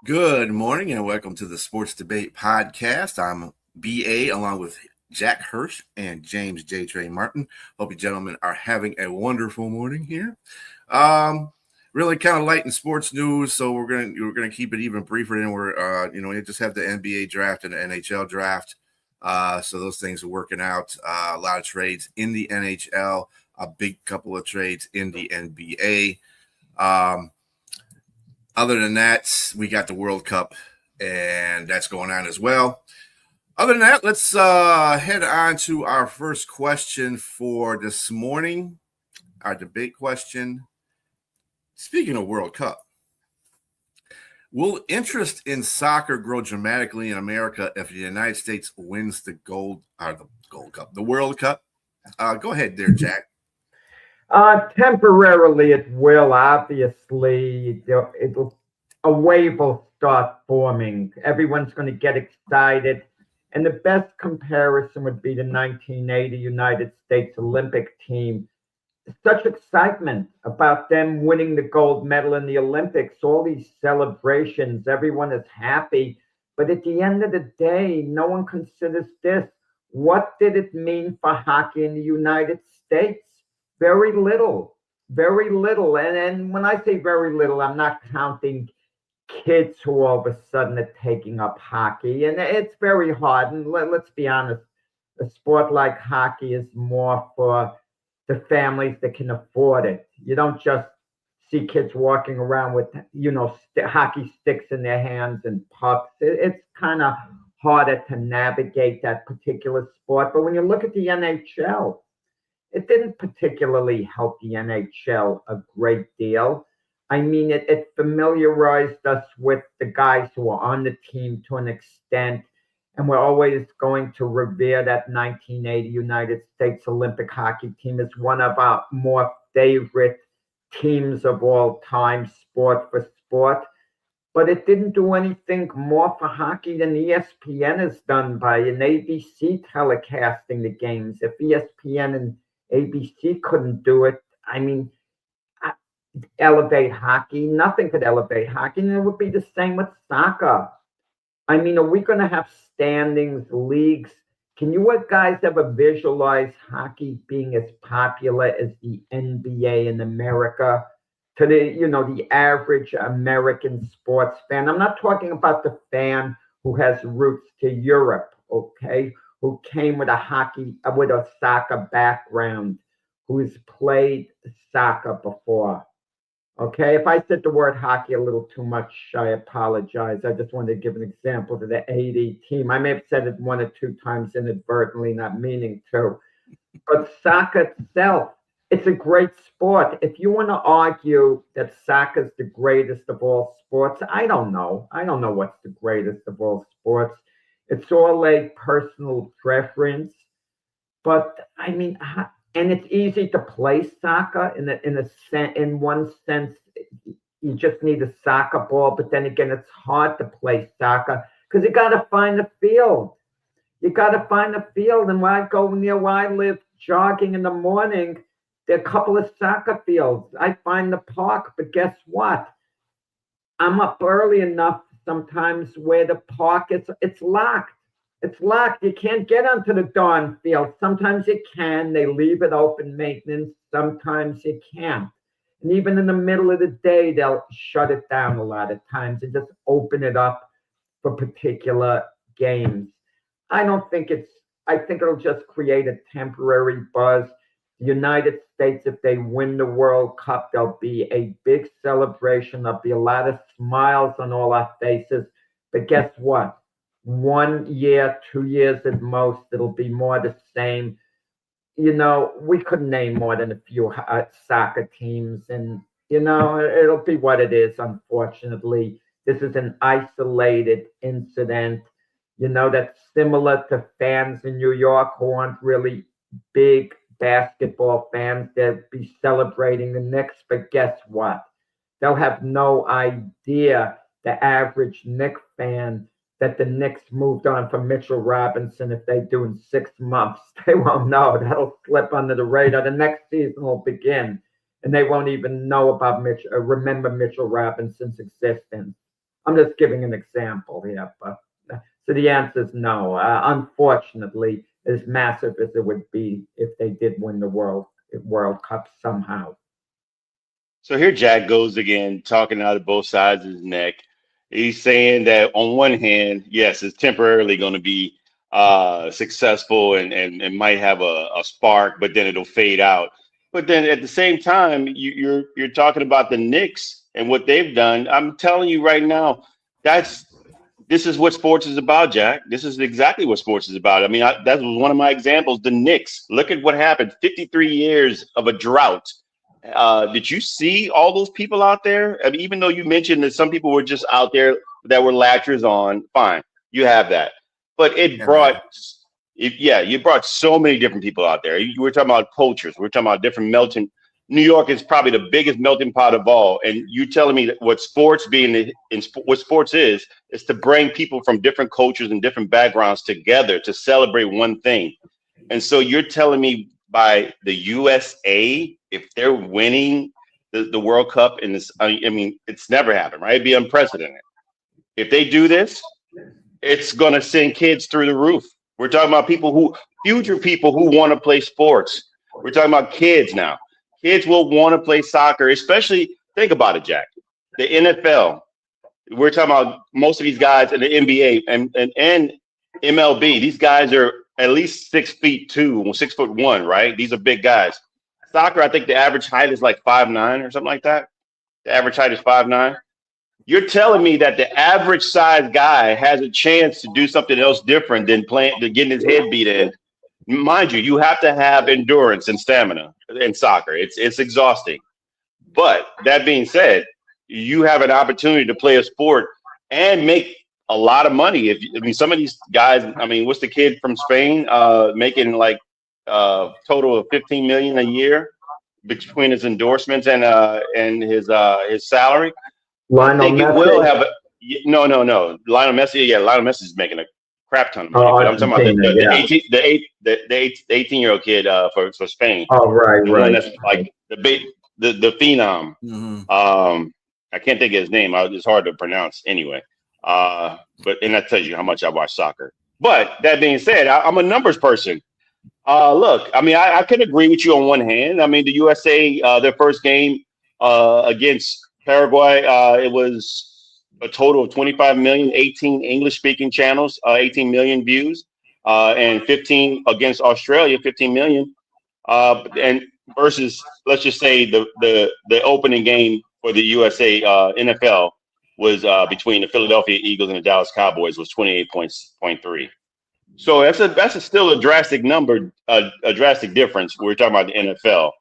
Good morning and welcome to the Sports Debate Podcast. I'm BA along with Jack Hirsch and James J. Trey Martin. Hope you gentlemen are having a wonderful morning here. Really kind of light in sports news, so we're gonna keep it even briefer than we just have the NBA draft and the NHL draft. So those things are working out. A lot of trades in the NHL, a big couple of trades in the NBA. Other than that, we got the World Cup, and that's going on as well. Other than that, let's head on to our first question for this morning, our debate question. Speaking of World Cup, will interest in soccer grow dramatically in America if the United States wins the World Cup? Go ahead there, Jack. Temporarily, it will. Obviously, a wave will start forming. Everyone's going to get excited. And the best comparison would be the 1980 United States Olympic team. Such excitement about them winning the gold medal in the Olympics, all these celebrations, everyone is happy. But at the end of the day, no one considers this. What did it mean for hockey in the United States? Very little, very little. And when I say very little, I'm not counting kids who all of a sudden are taking up hockey. And it's very hard. And let's be honest, a sport like hockey is more for the families that can afford it. You don't just see kids walking around with, hockey sticks in their hands and pucks. It's kind of harder to navigate that particular sport. But when you look at the NHL, it didn't particularly help the NHL a great deal. I mean, it familiarized us with the guys who were on the team to an extent, and we're always going to revere that 1980 United States Olympic hockey team as one of our more favorite teams of all time, sport for sport. But it didn't do anything more for hockey than ESPN has done by an ABC telecasting the games. If ESPN and ABC couldn't do it, I mean, elevate hockey. Nothing could elevate hockey. And it would be the same with soccer. I mean, are we going to have standings, leagues? Can you guys ever visualize hockey being as popular as the NBA in America? To the average American sports fan. I'm not talking about the fan who has roots to Europe, okay? Who came with a soccer background, who's played soccer before. Okay, if I said the word hockey a little too much, I apologize. I just wanted to give an example to the 80 team. I may have said it one or two times inadvertently, not meaning to. But soccer itself, it's a great sport. If you want to argue that soccer is the greatest of all sports, I don't know. I don't know what's the greatest of all sports. It's all a personal preference. But I mean, and it's easy to play soccer in one sense. You just need a soccer ball, but then again, it's hard to play soccer because you got to find a field. You got to find a field. And when I go near where I live, jogging in the morning, there are a couple of soccer fields. I find the park, but guess what? I'm up early enough sometimes where the park it's locked. It's locked. You can't get onto the darn field. Sometimes you can. They leave it open maintenance. Sometimes you can't. And even in the middle of the day, they'll shut it down a lot of times and just open it up for particular games. I think it'll just create a temporary buzz. The United States, if they win the World Cup, there'll be a big celebration. There'll be a lot of smiles on all our faces. But guess what? 1 year, 2 years at most, it'll be more the same. We couldn't name more than a few soccer teams, and it'll be what it is. Unfortunately, this is an isolated incident. That's similar to fans in New York who aren't really big basketball fans. They'll be celebrating the Knicks, but guess what? They'll have no idea, the average Knicks fan, that the Knicks moved on from Mitchell Robinson. If they do in 6 months, they won't know. That'll slip under the radar. The next season will begin, and they won't even know about remember Mitchell Robinson's existence. I'm just giving an example here, but so the answer is no. Unfortunately, as massive as it would be if they did win the World Cup somehow. So here Jack goes again, talking out of both sides of his neck. He's saying that on one hand, yes, it's temporarily going to be successful and might have a spark, but then it'll fade out. But then at the same time, you're talking about the Knicks and what they've done. I'm telling you right now, this is what sports is about, Jack. This is exactly what sports is about. I mean, that was one of my examples. The Knicks. Look at what happened. 53 years of a drought. Did you see all those people out there? I mean, even though you mentioned that some people were just out there that were latchers on, fine, you have that. But you brought so many different people out there. You were talking about cultures. We're talking about different melting. New York is probably the biggest melting pot of all. And you telling me that what sports is to bring people from different cultures and different backgrounds together to celebrate one thing. And so you're telling me by the USA, if they're winning the World Cup in this, I mean, it's never happened, right? It'd be unprecedented. If they do this, it's going to send kids through the roof. We're talking about future people who want to play sports. We're talking about kids now. Kids will want to play soccer, especially, think about it, Jack. The NFL, we're talking about most of these guys in the NBA and MLB. These guys are at least 6'2", 6'1", right? These are big guys. Soccer, I think the average height is like 5'9" or something like that. The average height is 5'9". You're telling me that the average size guy has a chance to do something else different than getting his head beat in. Mind you, you have to have endurance and stamina in soccer. It's exhausting. But that being said, you have an opportunity to play a sport and make a lot of money. Some of these guys, what's the kid from Spain making like total of 15 million a year between his endorsements and his salary? Lionel Messi. No. Lionel Messi, Lionel Messi is making a crap ton of money. But I'm talking about the 18-year-old kid for Spain. Oh, right. That's like the phenom. Mm-hmm. I can't think of his name. It's hard to pronounce anyway. And that tells you how much I watch soccer. But that being said, I'm a numbers person. Look, I can agree with you on one hand. The USA, their first game against Paraguay, it was a total of 25 million, 18 English-speaking channels, 18 million views, and 15 against Australia, 15 million. And versus, let's just say the opening game for the USA NFL was between the Philadelphia Eagles and the Dallas Cowboys was 28.3. So that's still a drastic number, a drastic difference. We're talking about the NFL,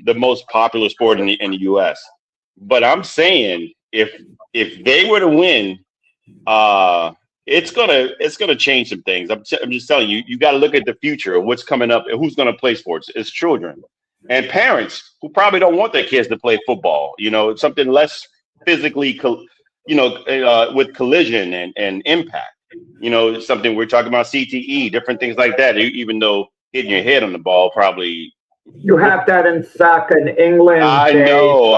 the most popular sport in the U.S. But I'm saying if they were to win, it's gonna change some things. I'm just telling you, you got to look at the future of what's coming up and who's gonna play sports. It's children and parents who probably don't want their kids to play football. Something less physically, with collision and impact. Something we're talking about CTE, different things like that. Even though hitting your head on the ball probably. You have that in soccer in England. I know.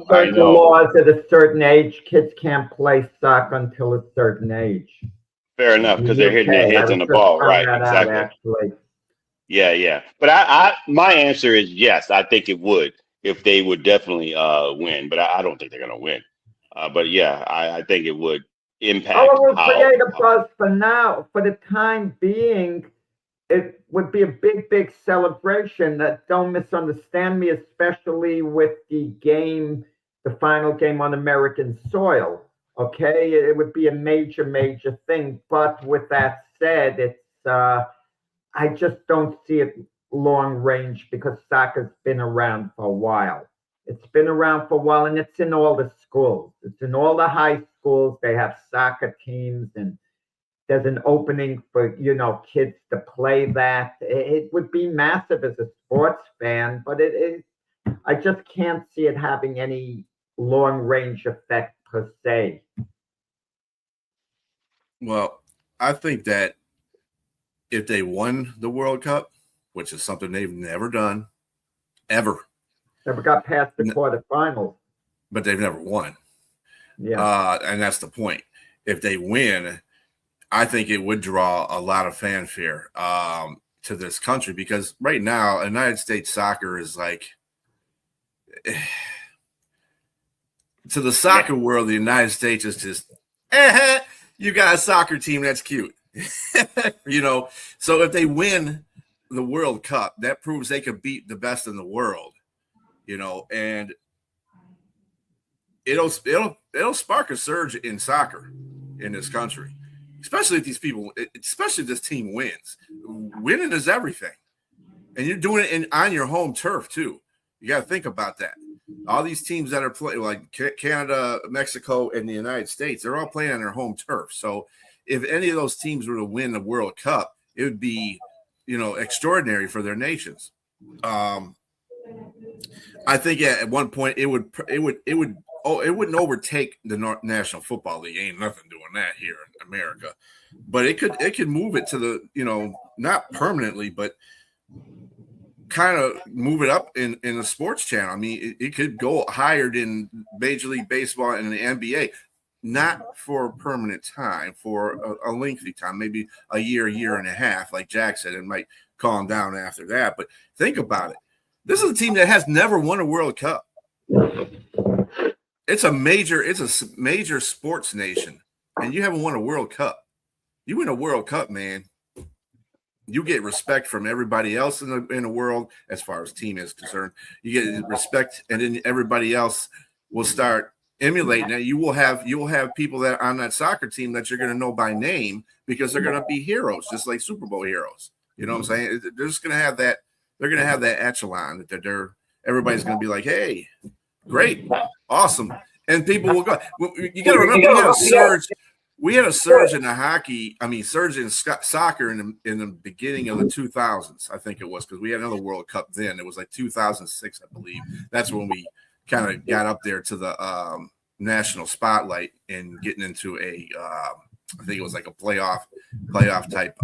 Laws at a certain age. Kids can't play soccer until a certain age. Fair enough, because they're hitting their heads on the ball, right? Exactly. Yeah. But my answer is yes. I think it would if they would definitely win, but I don't think they're gonna win. But yeah, I think it would impact. It will create a buzz for now. For the time being, it would be a big celebration. That don't misunderstand me, especially with the final game on American soil. Okay, it would be a major thing. But with that said, it's I just don't see it long range because soccer's been around for a while. It's been around for a while, and it's in all the schools. It's in all the high schools. They have soccer teams, and there's an opening for kids to play that. It would be massive as a sports fan, but I just can't see it having any long range effect per se. Well, I think that if they won the World Cup, which is something they've never done, ever. Never got past the quarterfinals. But they've never won. Yeah. And that's the point. If they win, I think it would draw a lot of fanfare to this country, because right now, United States soccer is like, to the soccer world, the United States is just, you got a soccer team, that's cute. So if they win the World Cup, that proves they could beat the best in the world, and it'll spark a surge in soccer in this country, especially if this team wins. Winning is everything, and you're doing it on your home turf too. You got to think about that. All these teams that are playing, like Canada, Mexico, and the United States, they're all playing on their home turf. So if any of those teams were to win the World Cup, it would be, extraordinary for their nations. I think at one point it wouldn't overtake the National Football League. Ain't nothing doing that here in America, but it could move it to the, not permanently, but kind of move it up in the sports channel. I mean, it could go higher than Major League Baseball and the NBA, not for a permanent time, for a lengthy time, maybe a year and a half, like Jack said. It might calm down after that. But think about it. This is a team that has never won a World Cup. It's a major sports nation, and you haven't won a World Cup. You win a World Cup, man, you get respect from everybody else in the world as far as team is concerned. You get respect, and then everybody else will start emulating that. You will have people that on that soccer team that you're going to know by name, because they're going to be heroes, just like Super Bowl heroes. You know what I'm saying? They're just going to have that. They're going to have that echelon that everybody's going to be like, hey, great, awesome, and people will go. You got to remember, we had a surge. We had a surge in surge in soccer in the beginning of the 2000s, I think it was, because we had another World Cup then. It was like 2006, I believe. That's when we kind of got up there to the national spotlight and getting into I think it was like a playoff type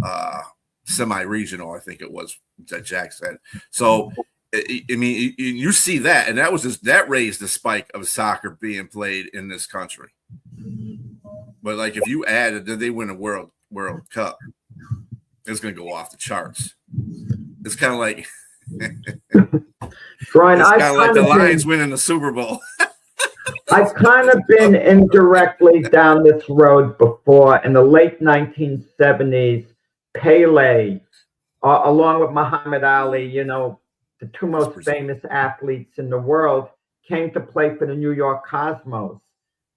semi-regional, I think it was, that Jack said. So, I mean, you see that, and that raised the spike of soccer being played in this country. But like, if you added that they win a World Cup, it's going to go off the charts. It's kind of like, Brian, it's kind of like the Lions winning the Super Bowl. I've kind of been indirectly down this road before. In the late 1970s, Pele, along with Muhammad Ali, the two most famous athletes in the world, came to play for the New York Cosmos.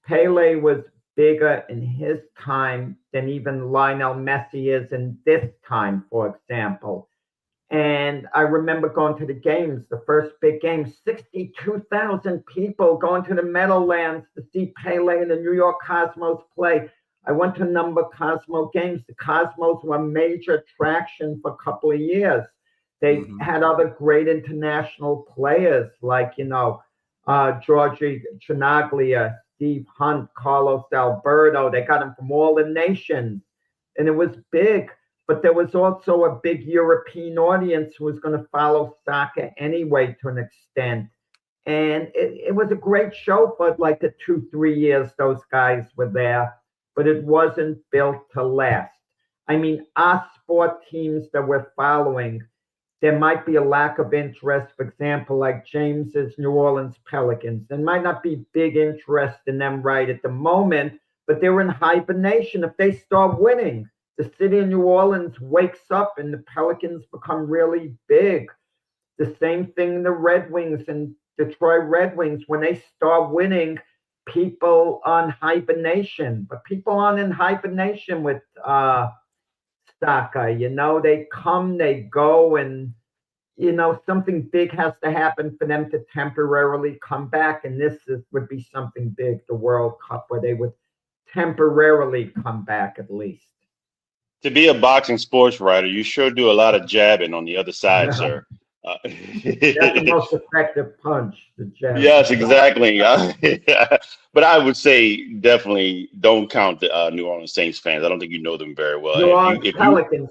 Pele was bigger in his time than even Lionel Messi is in this time, for example. And I remember going to the games, the first big game, 62,000 people going to the Meadowlands to see Pele and the New York Cosmos play. I went to a number of Cosmo games. The Cosmos were a major attraction for a couple of years. They had other great international players like, Georgie Chinaglia, Steve Hunt, Carlos Alberto. They got them from all the nations, and it was big. But there was also a big European audience who was going to follow soccer anyway to an extent. And it was a great show for like the 2-3 years those guys were there, but it wasn't built to last. I mean, our sport teams that we're following, there might be a lack of interest, for example, like James's New Orleans Pelicans. There might not be big interest in them right at the moment, but they're in hibernation. If they start winning, the city of New Orleans wakes up and the Pelicans become really big. The same thing in the Red Wings and Detroit Red Wings. When they start winning, people on hibernation. But people aren't in hibernation with soccer. They come, they go, and something big has to happen for them to temporarily come back. And this would be something big, the World Cup, where they would temporarily come back at least. To be a boxing sports writer, you sure do a lot of jabbing on the other side, sir. That's the most effective punch, the jab. Yes, exactly. But I would say definitely don't count the New Orleans Saints fans. I don't think you know them very well. Pelicans.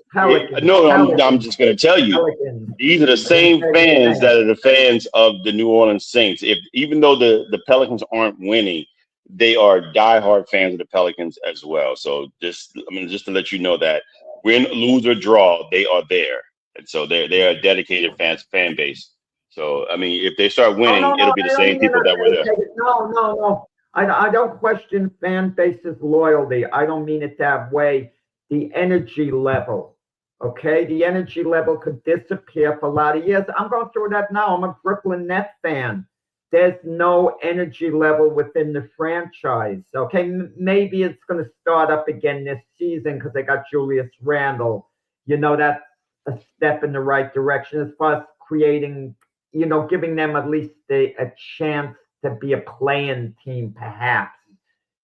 No, I'm just going to tell you, Pelicans. These are the same fans that are the fans of the New Orleans Saints. Even though the Pelicans aren't winning, they are diehard fans of the Pelicans as well. So just to let you know that win, lose, or draw, they are there, and so they are a dedicated fan base. So I mean, if they start winning, it'll be the same people that were there. No. I don't question fan base's loyalty. I don't mean it that way. The energy level, okay? The energy level could disappear for a lot of years. I'm going through that now. I'm a Brooklyn Nets fan. There's no energy level within the franchise, okay? Maybe it's going to start up again this season because they got Julius Randle. You know, that's a step in the right direction as far as creating, you know, giving them at least a chance to be a playing team, perhaps,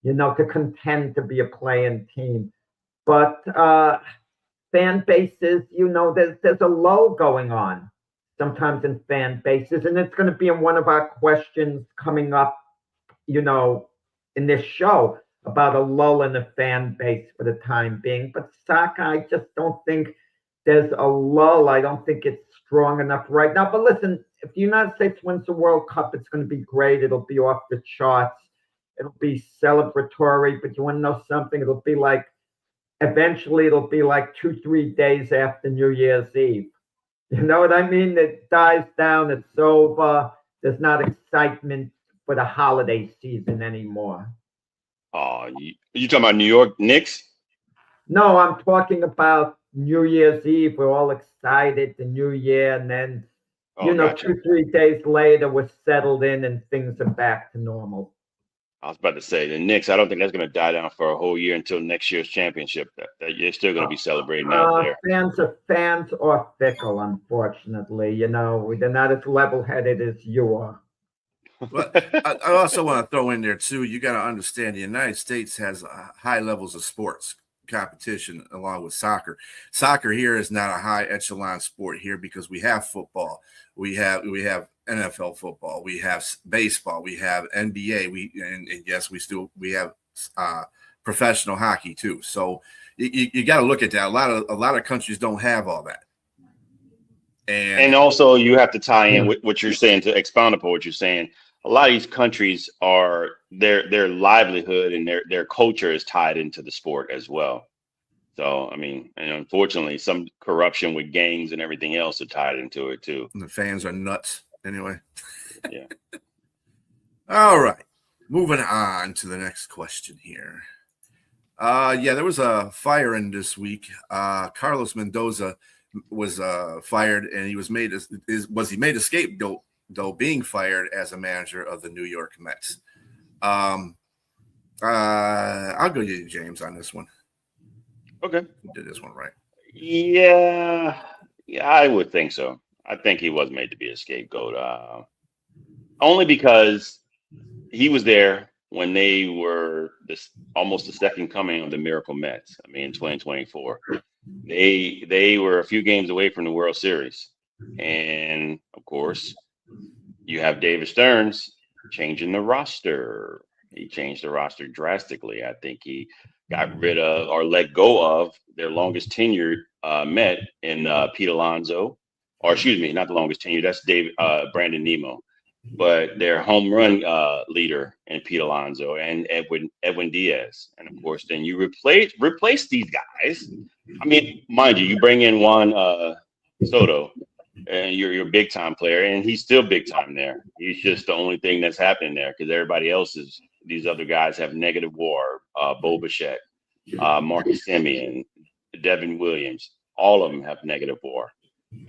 you know, to contend to be a playing team. But fan bases, you know, there's a lull going on sometimes in fan bases, and it's going to be in one of our questions coming up, you know, in this show about a lull in the fan base for the time being. But soccer, I just don't think there's a lull. I don't think it's strong enough right now. But listen, if the United States wins the World Cup, it's going to be great. It'll be off the charts. It'll be celebratory. But you want to know something? Eventually it'll be like 2-3 days after New Year's Eve. You know what I mean? It dies down. It's over. There's not excitement for the holiday season anymore. Oh, you talking about New York Knicks? No, I'm talking about New Year's Eve. We're all excited, the new year, and then, gotcha. 2-3 days later, we're settled in and things are back to normal. I was about to say the Knicks. I don't think that's going to die down for a whole year until next year's championship. That you're still going to be celebrating out there. Fans are fickle, unfortunately. You know, they're not as level-headed as you are. But I also want to throw in there too. You got to understand the United States has high levels of sports competition along with soccer. Soccer here is not a high echelon sport here because we have football, we have NFL football, we have baseball, we have NBA, and yes, we have professional hockey too. So you got to look at that. A lot of countries don't have all that. And also you have to tie in with what you're saying to expound upon what you're saying. A lot of these countries are their livelihood and their culture is tied into the sport as well. So, I mean, and unfortunately, some corruption with gangs and everything else are tied into it too. And the fans are nuts anyway. Yeah. All right. Moving on to the next question here. There was a firing this week. Carlos Mendoza was fired, and he was made a scapegoat, though being fired as a manager of the New York Mets. I'll go to you, James, on this one. Okay. You did this one right. Yeah, I would think so. I think he was made to be a scapegoat. Only because he was there when they were almost the second coming of the Miracle Mets. I mean, in 2024. They were a few games away from the World Series. And of course, you have David Stearns changing the roster. He changed the roster drastically. I think he got rid of or let go of their longest tenured Met in Pete Alonso, or excuse me, not the longest tenured. That's Brandon Nimmo, but their home run leader in Pete Alonso and Edwin Diaz. And of course, then you replace these guys. I mean, mind you, you bring in Juan Soto, and you're a big time player, and he's still big time there. He's just the only thing that's happening there because everybody else these other guys have negative WAR. Bo Bichette, Marcus Semien, Devin Williams, all of them have negative WAR,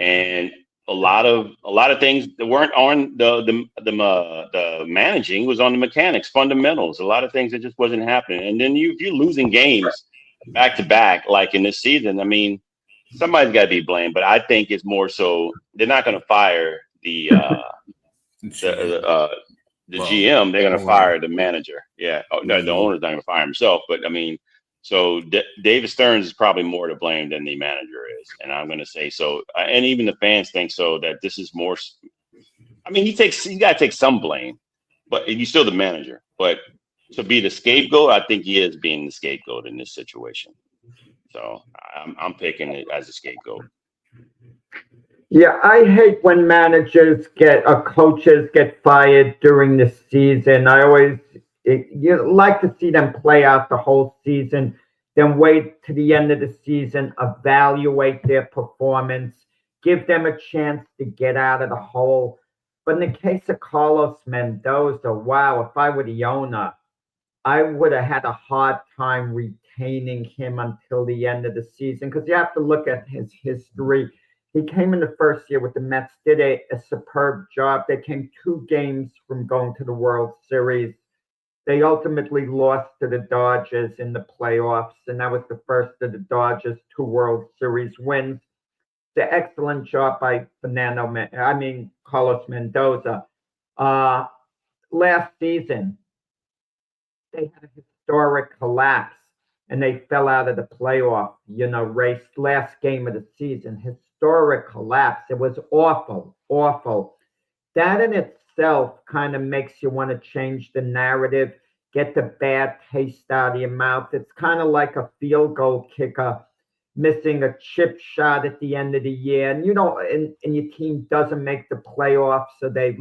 and a lot of things that weren't on the managing was on the mechanics, fundamentals. A lot of things that just wasn't happening, and then if you're losing games back to back like in this season, I mean, somebody's got to be blamed. But I think it's more so they're not going to fire the GM. They're going to fire the manager. Yeah, no, the owner's not going to fire himself. But I mean, so David Stearns is probably more to blame than the manager is, and I'm going to say so. And even the fans think so. That this is more. I mean, he got to take some blame, but he's still the manager. But to be the scapegoat, I think he is being the scapegoat in this situation. So I'm picking it as a scapegoat. Yeah, I hate when managers coaches get fired during the season. I always You like to see them play out the whole season, then wait to the end of the season, evaluate their performance, give them a chance to get out of the hole. But in the case of Carlos Mendoza, wow, if I were the owner, I would have had a hard time retaining him until the end of the season because you have to look at his history. He came in the first year with the Mets, did a superb job. They came 2 games from going to the World Series. They ultimately lost to the Dodgers in the playoffs, and that was the first of the Dodgers 2 World Series wins. The excellent job by Carlos Mendoza. Uh, Last season, they had a historic collapse and they fell out of the playoff, race last game of the season. Historic collapse. It was awful, awful. That in itself kind of makes you want to change the narrative, get the bad taste out of your mouth. It's kind of like a field goal kicker missing a chip shot at the end of the year, and and your team doesn't make the playoffs, so they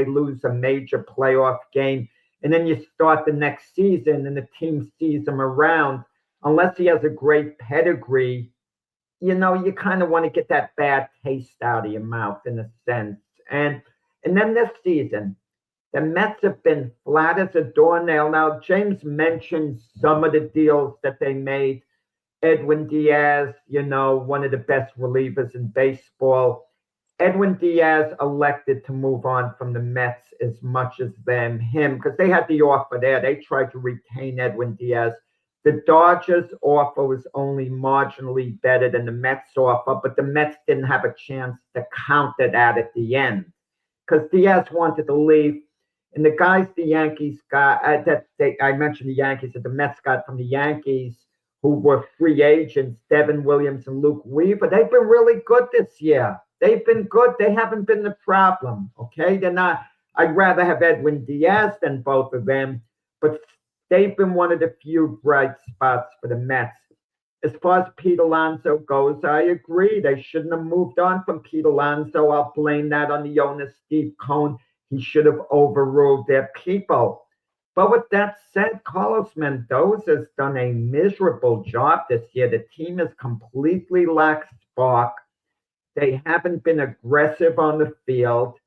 lose a major playoff game, and then you start the next season, and the team sees him around. Unless he has a great pedigree, you kind of want to get that bad taste out of your mouth in a sense. And then this season, the Mets have been flat as a doornail. Now, James mentioned some of the deals that they made. Edwin Diaz, one of the best relievers in baseball. Edwin Diaz elected to move on from the Mets as much as him because they had the offer there. They tried to retain Edwin Diaz. The Dodgers offer was only marginally better than the Mets offer, but the Mets didn't have a chance to counter that at the end because Diaz wanted to leave. And the guys the Yankees got, I mentioned the Yankees, that the Mets got from the Yankees, who were free agents, Devin Williams and Luke Weaver, they've been really good this year. They've been good. They haven't been the problem, okay? They're not. I'd rather have Edwin Diaz than both of them, but they've been one of the few bright spots for the Mets. As far as Pete Alonso goes, I agree. They shouldn't have moved on from Pete Alonso. I'll blame that on the owner, Steve Cohen. He should have overruled their people. But with that said, Carlos Mendoza's done a miserable job this year. The team has completely lacked spark. They haven't been aggressive on the field.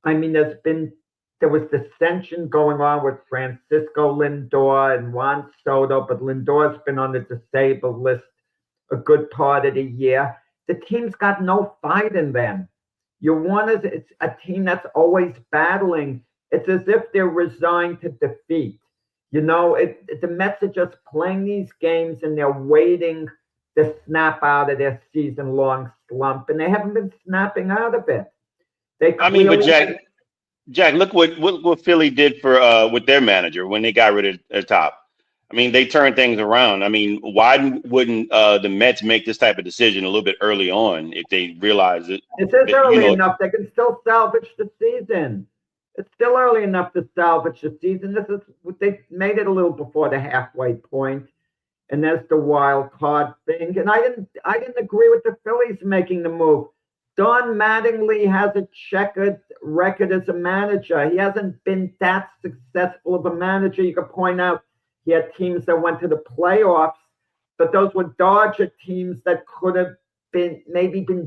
I mean, there was dissension going on with Francisco Lindor and Juan Soto, but Lindor's been on the disabled list a good part of the year. The team's got no fight in them. It's a team that's always battling. It's as if they're resigned to defeat. The Mets are just playing these games and they're waiting to snap out of their season-long slump, and they haven't been snapping out of it. But Jack, look what Philly did for with their manager when they got rid of the top. I mean, they turned things around. I mean, why wouldn't the Mets make this type of decision a little bit early on if they realize it? It's early enough. They can still salvage the season. It's still early enough to salvage the season. They made it a little before the halfway point, and that's the wild card thing. And I didn't agree with the Phillies making the move. Don Mattingly has a checkered record as a manager. He hasn't been that successful of a manager. You could point out he had teams that went to the playoffs, but those were Dodger teams that could have been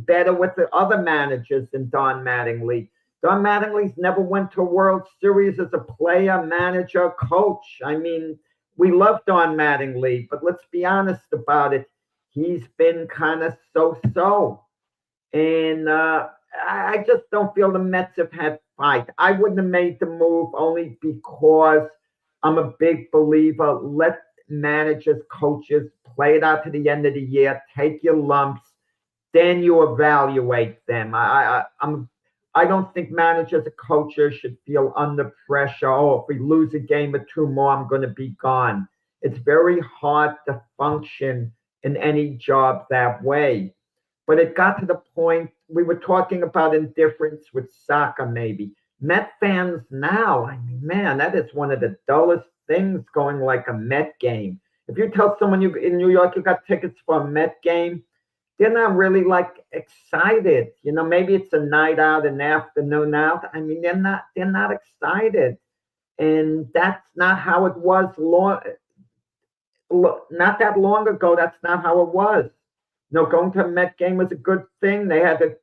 better with the other managers than Don Mattingly. Don Mattingly's never went to a World Series as a player, manager, coach. I mean, we love Don Mattingly, but let's be honest about it. He's been kind of so-so. And I just don't feel the Mets have had fight. I wouldn't have made the move only because I'm a big believer. Let managers, coaches play it out to the end of the year. Take your lumps. Then you evaluate them. I don't think managers or coaches should feel under pressure. Oh, if we lose a game or two more, I'm going to be gone. It's very hard to function in any job that way. But it got to the point we were talking about indifference with soccer, maybe. Met fans now, I mean, man, that is one of the dullest things going like a Met game. If you tell someone in New York you got tickets for a Met game, they're not really like excited. Maybe it's a night out, an afternoon out. I mean, they're not excited. And that's not how it was not that long ago. That's not how it was. Going to a Met game was a good thing. They had a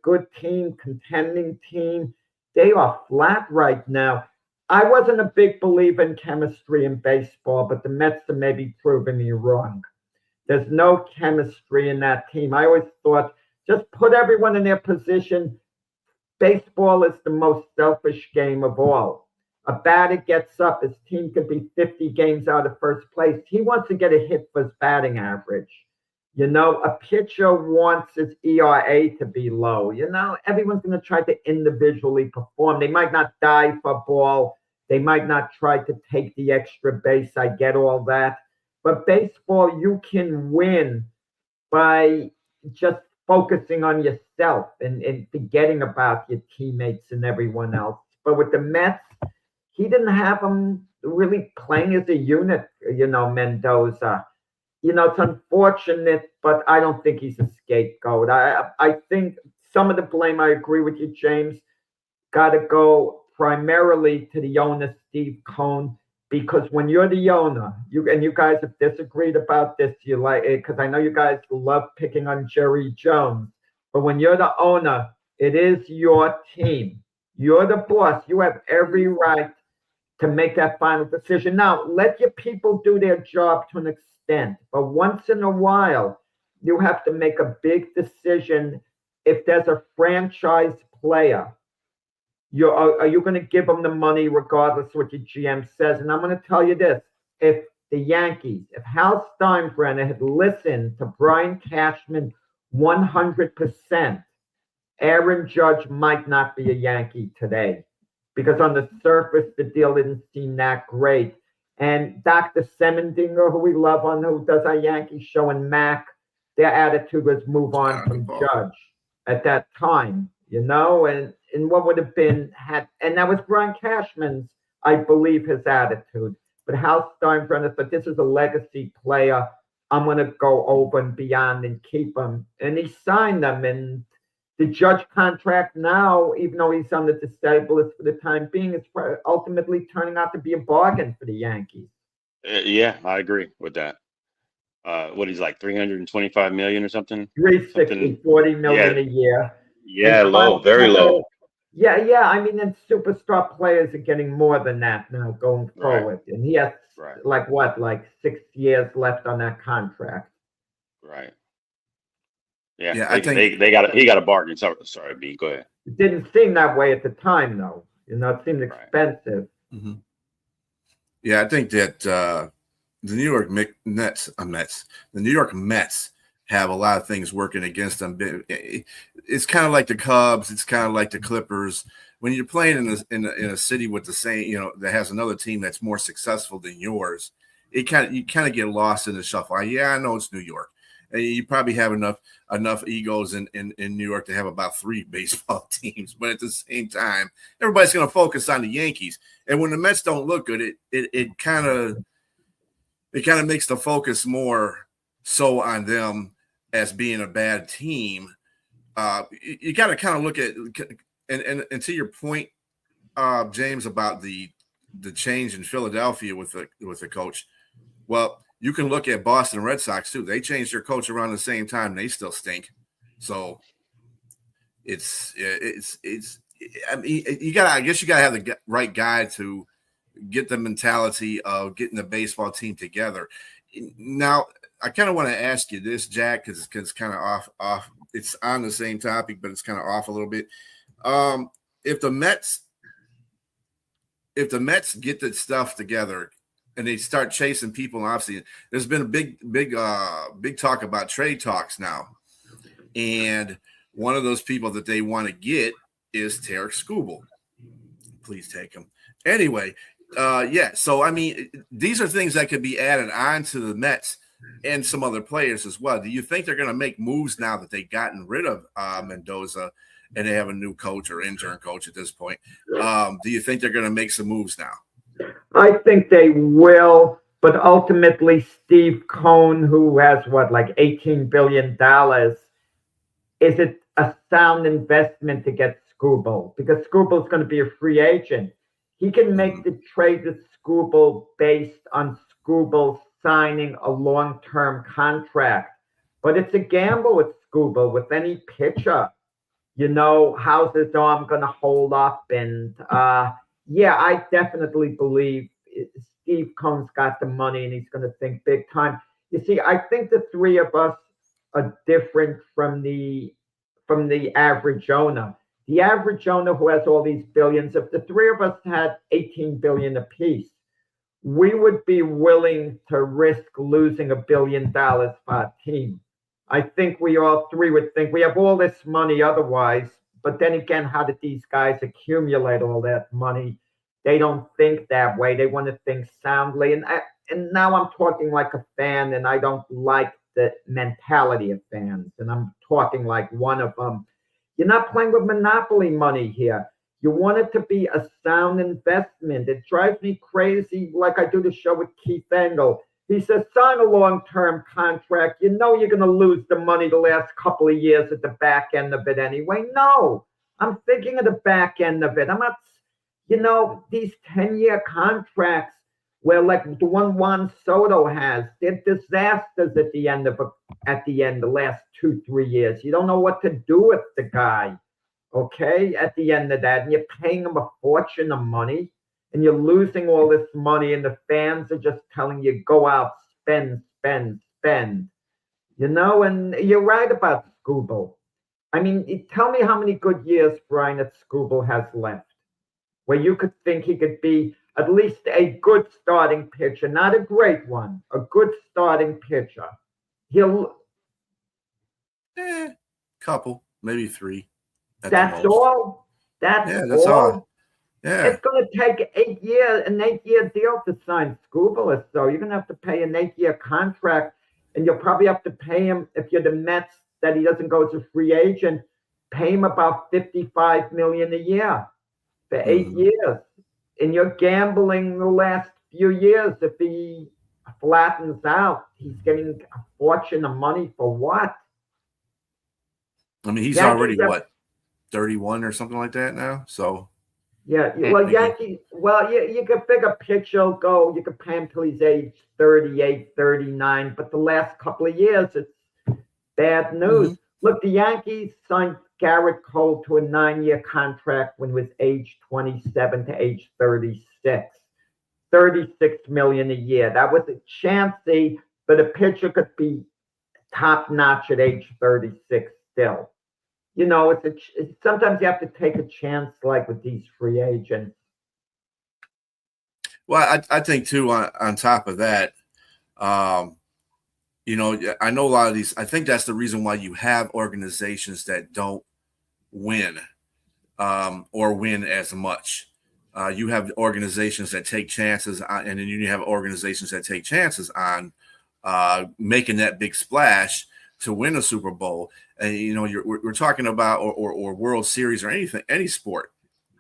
good team, contending team. They are flat right now. I wasn't a big believer in chemistry in baseball, but the Mets are maybe proving me wrong. There's no chemistry in that team. I always thought just put everyone in their position. Baseball is the most selfish game of all. A batter gets up, his team could be 50 games out of first place. He wants to get a hit for his batting average. A pitcher wants his ERA to be low. Everyone's going to try to individually perform. They might not dive for a ball. They might not try to take the extra base. I get all that. But baseball, you can win by just focusing on yourself and forgetting about your teammates and everyone else. But with the Mets, he didn't have them really playing as a unit, Mendoza. It's unfortunate, but I don't think he's a scapegoat. I think some of the blame, I agree with you, James, got to go primarily to the owner, Steve Cohen, because when you're the owner, you guys have disagreed about this, because I know you guys love picking on Jerry Jones, but when you're the owner, it is your team. You're the boss. You have every right to make that final decision. Now, let your people do their job to an extent, but once in a while, you have to make a big decision. If there's a franchise player, are you going to give them the money regardless of what your GM says? And I'm going to tell you this. If Hal Steinbrenner had listened to Brian Cashman 100%, Aaron Judge might not be a Yankee today, because on the surface, the deal didn't seem that great. And Dr. Semendinger, who we love who does our Yankee show, and Mac, their attitude was move on from Judge at that time, and what would have been and that was Brian Cashman's, I believe, his attitude. But Hal Steinbrenner said, this is a legacy player. I'm going to go over and beyond and keep him. And he signed them. And the Judge contract now, even though he's on the disabled list for the time being, is ultimately turning out to be a bargain for the Yankees. Yeah, I agree with that. What he's like, 325 million or something? 360, 40 million a year. Yeah, low, very low. Yeah. I mean, and superstar players are getting more than that now going forward. Right. And he has like 6 years left on that contract. Right. Yeah, I think he got a bargain. Sorry, B, go ahead. It didn't seem that way at the time, though. It seemed expensive. Right. Mm-hmm. Yeah, I think that the New York Mets have a lot of things working against them. It's kind of like the Cubs. It's kind of like the Clippers. When you're playing in a city with the same, that has another team that's more successful than yours, you kind of get lost in the shuffle. I know it's New York, and you probably have enough egos in New York to have about 3 baseball teams. But at the same time, everybody's going to focus on the Yankees. And when the Mets don't look good, it kind of makes the focus more so on them as being a bad team. You got to kind of look at and to your point, James, about the change in Philadelphia with the coach. Well, you can look at Boston Red Sox too. They changed their coach around the same time, and they still stink. So it's I mean, I guess you gotta have the right guy to get the mentality of getting the baseball team together. Now, I kind of want to ask you this, Jack, because it's kind of off. It's on the same topic, but it's kind of off a little bit. If the Mets get that stuff together and they start chasing people, obviously, there's been a big talk about trade talks now, and one of those people that they want to get is Tarik Skubal. Please take him. Anyway, so I mean, these are things that could be added on to the Mets and some other players as well. Do you think they're going to make moves now that they've gotten rid of Mendoza and they have a new coach or intern coach at this point? Do you think they're going to make some moves now? I think they will, but ultimately Steve Cohen, who has like $18 billion, is it a sound investment to get Skubal? Because Skubal is going to be a free agent. He can make the trade with Skubal based on Skubal signing a long-term contract. But it's a gamble with Skubal, with any pitcher. How's his arm going to hold up? And yeah, I definitely believe Steve Cohen's got the money and he's going to think big time. You see, I think the three of us are different from the average owner. The average owner who has all these billions, if the three of us had 18 billion apiece, we would be willing to risk losing $1 billion for our team. I think we all three would think we have all this money otherwise, but then again, how did these guys accumulate all that money? They don't think that way. They want to think soundly. And now I'm talking like a fan, and I don't like the mentality of fans. And I'm talking like one of them. You're not playing with monopoly money here. You want it to be a sound investment. It drives me crazy, like I do the show with Keith Engel. He says, sign a long-term contract. You know you're going to lose the money the last couple of years at the back end of it anyway. No, I'm thinking of the back end of it. I'm not, these 10-year contracts where like the one Juan Soto has, they're disasters at the end the last 2-3 years. You don't know what to do with the guy, okay, at the end of that. And you're paying him a fortune of money. And you're losing all this money, and the fans are just telling you, go out, spend, spend, spend. And you're right about Skubal. I mean, tell me how many good years Brian at Skubal has left, where you could think he could be at least a good starting pitcher, not a great one, a good starting pitcher. Couple, maybe 3. That's all? That's all. Yeah. It's going to take an 8-year deal to sign Skubal. So you're going to have to pay an 8-year contract, and you'll probably have to pay him, if you're the Mets, that he doesn't go as a free agent, pay him about $55 million a year for 8 years. And you're gambling the last few years. If he flattens out, he's getting a fortune of money for what? I mean, he's already, 31 or something like that now? So... Yeah, well, Yankees, you could figure pitcher will go, you could pay him till he's age 38, 39, but the last couple of years, it's bad news. Look, the Yankees signed Garrett Cole to a 9-year contract when he was age 27 to age 36. $36 million a year. That was a chancy, but a pitcher could be top-notch at age 36 still. Sometimes you have to take a chance, like with these free agents. Well, I think too. On top of that, I know a lot of these. I think that's the reason why you have organizations that don't win, or win as much. You have organizations that take chances on, and then you have organizations that take chances on making that big splash to win a Super Bowl. And we're talking about or World Series or anything, any sport.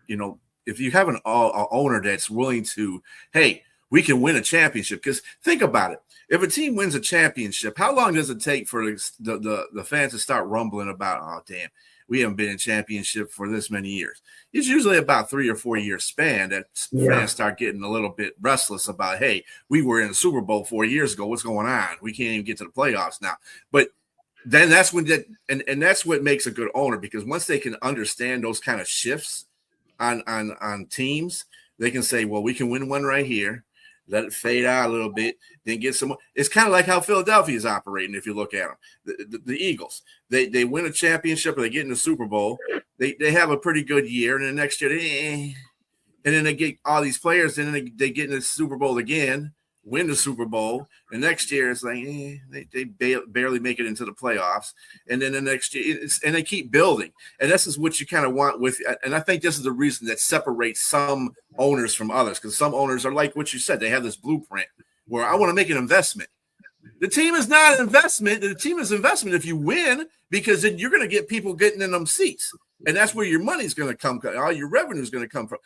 If you have an owner that's willing to, hey, we can win a championship. Because think about it, if a team wins a championship, how long does it take for the fans to start rumbling about, oh damn, we haven't been in championship for this many years? It's usually about 3 or 4 year span that fans start getting a little bit restless about, hey, we were in the Super Bowl 4 years ago. What's going on? We can't even get to the playoffs now. But then that's when and that's what makes a good owner, because once they can understand those kind of shifts on teams, they can say, well, we can win one right here, let it fade out a little bit, then get some more. It's kind of like how Philadelphia is operating. If you look at them, the Eagles, they win a championship or they get in the Super Bowl, they have a pretty good year, and the next year and then they get all these players, and then they get in the Super Bowl again, win the Super Bowl. The next year it's like they barely make it into the playoffs, and then the next year and they keep building. And this is what you kind of want with. And I think this is the reason that separates some owners from others, because some owners are like what you said. They have this blueprint where I want to make an investment. The team is not an investment. The team is investment if you win, because then you're going to get people getting in them seats. And that's where your money's going to come. All your revenue is going to come from.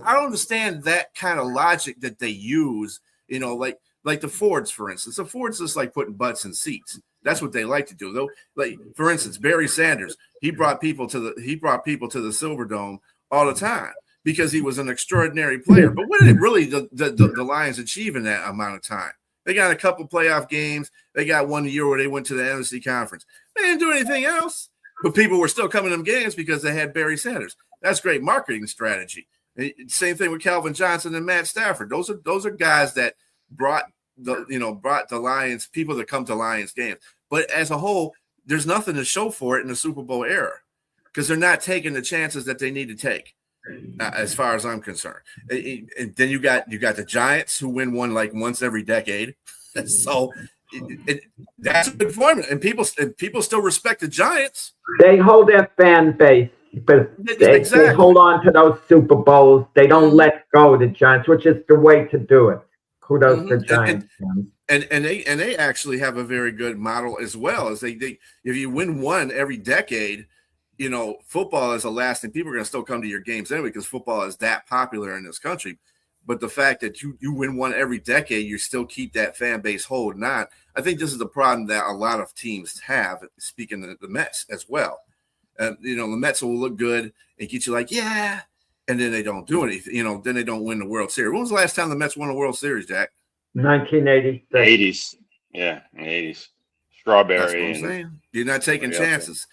I don't understand that kind of logic that they use. Like the Fords, for instance. The Fords just like putting butts in seats. That's what they like to do, though. Like, for instance, Barry Sanders, he brought people to the Silverdome all the time because he was an extraordinary player. But what did really the Lions achieve in that amount of time? They got a couple playoff games. They got 1 year where they went to the NFC Conference. They didn't do anything else, but people were still coming to them games because they had Barry Sanders. That's great marketing strategy. Same thing with Calvin Johnson and Matt Stafford. Those are guys that brought the Lions people to come to Lions games. But as a whole, there's nothing to show for it in the Super Bowl era because they're not taking the chances that they need to take. As far as I'm concerned, and then you got the Giants who win one like once every decade, so that's a good formula, and people still respect the Giants. They hold their fan base, but they hold on to those Super Bowls. They don't let go of the Giants, which is the way to do it. Kudos to Giants. And they actually have a very good model as well. As they if you win one every decade. Football is a lasting. People are going to still come to your games anyway because football is that popular in this country. But the fact that you win one every decade, you still keep that fan base holding on. I think this is the problem that a lot of teams have, speaking of the Mets as well. The Mets will look good and get you like, yeah, and then they don't do anything. Then they don't win the World Series. When was the last time the Mets won a World Series, Jack? 1980. 80s. Yeah, in the 80s. Strawberry. That's what I'm saying. You're not taking chances.